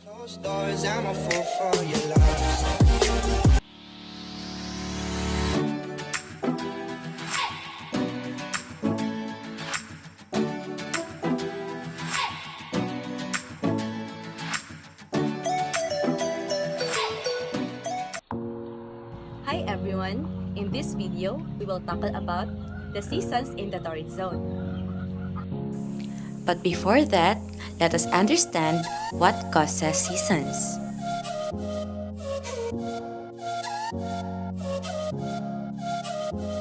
Closed doors, I'm a fool for your love. Hi everyone! In this video, we will tackle about the seasons in the torrid zone. But before that, let us understand what causes seasons.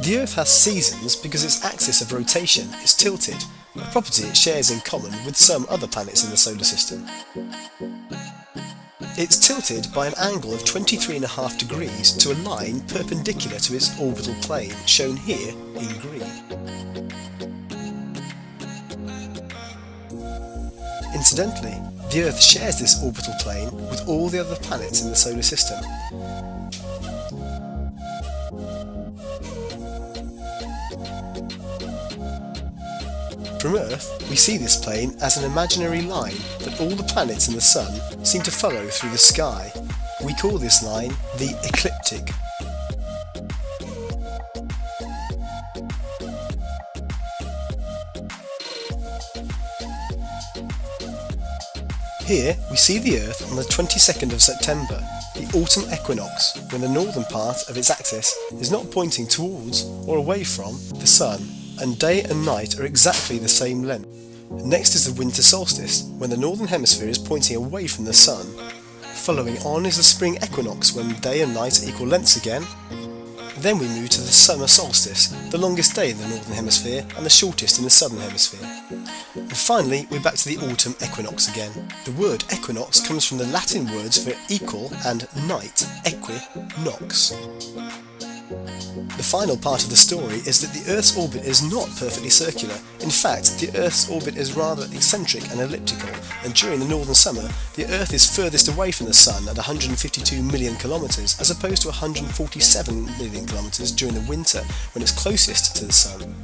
The Earth has seasons because its axis of rotation is tilted, a property it shares in common with some other planets in the solar system. It's tilted by an angle of 23.5 degrees to a line perpendicular to its orbital plane, shown here in green. Incidentally, the Earth shares this orbital plane with all the other planets in the solar system. From Earth, we see this plane as an imaginary line that all the planets in the Sun seem to follow through the sky. We call this line the ecliptic. Here we see the Earth on the 22nd of September, the autumn equinox, when the northern part of its axis is not pointing towards or away from the Sun, and day and night are exactly the same length. Next is the winter solstice, when the northern hemisphere is pointing away from the Sun. Following on is the spring equinox, when day and night are equal lengths again. Then we move to the summer solstice, the longest day in the northern hemisphere and the shortest in the southern hemisphere. And finally, we're back to the autumn equinox again. The word equinox comes from the Latin words for equal and night, equi, nox. The final part of the story is that the Earth's orbit is not perfectly circular. In fact, the Earth's orbit is rather eccentric and elliptical, and during the northern summer, the Earth is furthest away from the Sun at 152 million kilometres, as opposed to 147 million kilometres during the winter, when it's closest to the Sun.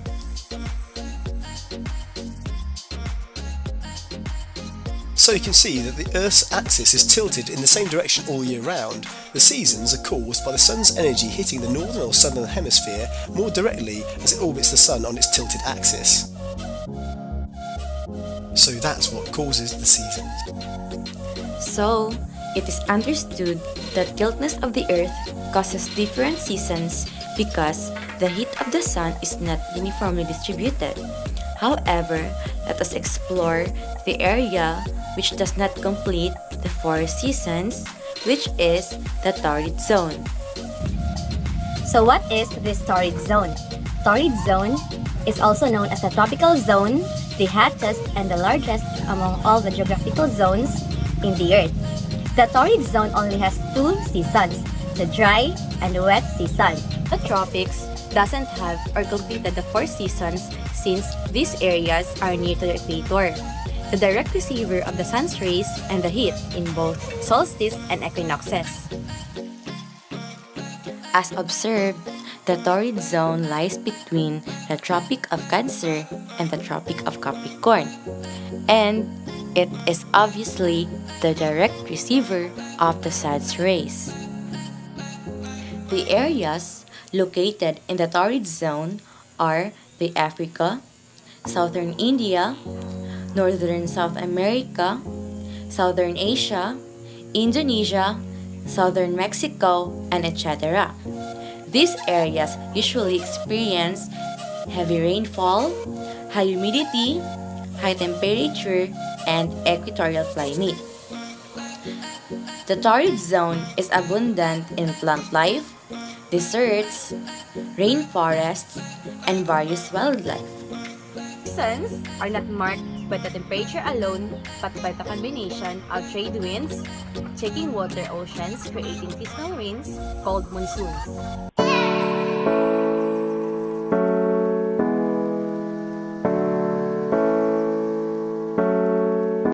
So you can see that the Earth's axis is tilted in the same direction all year round. The seasons are caused by the Sun's energy hitting the northern or southern hemisphere more directly as it orbits the Sun on its tilted axis. So that's what causes the seasons. So, it is understood that tiltness of the Earth causes different seasons because the heat of the Sun is not uniformly distributed. However, let us explore the area which does not complete the 4 seasons, which is the torrid zone. So what is this torrid zone? Torrid zone is also known as the tropical zone, the hottest and the largest among all the geographical zones in the Earth. The torrid zone only has 2 seasons, the dry and the wet season. The tropics doesn't have or completed the 4 seasons since these areas are near to the equator, the direct receiver of the sun's rays and the heat in both solstice and equinoxes. As observed, the torrid zone lies between the Tropic of Cancer and the Tropic of Capricorn, and it is obviously the direct receiver of the sun's rays. The areas located in the torrid zone are the Africa, southern India, northern South America, southern Asia, Indonesia, southern Mexico, and etc. These areas usually experience heavy rainfall, high humidity, high temperature, and equatorial climate. The torrid zone is abundant in plant life, deserts, rainforests, and various wildlife. Seasons are not marked by the temperature alone, but by the combination of trade winds, taking water oceans, creating seasonal rains called monsoons.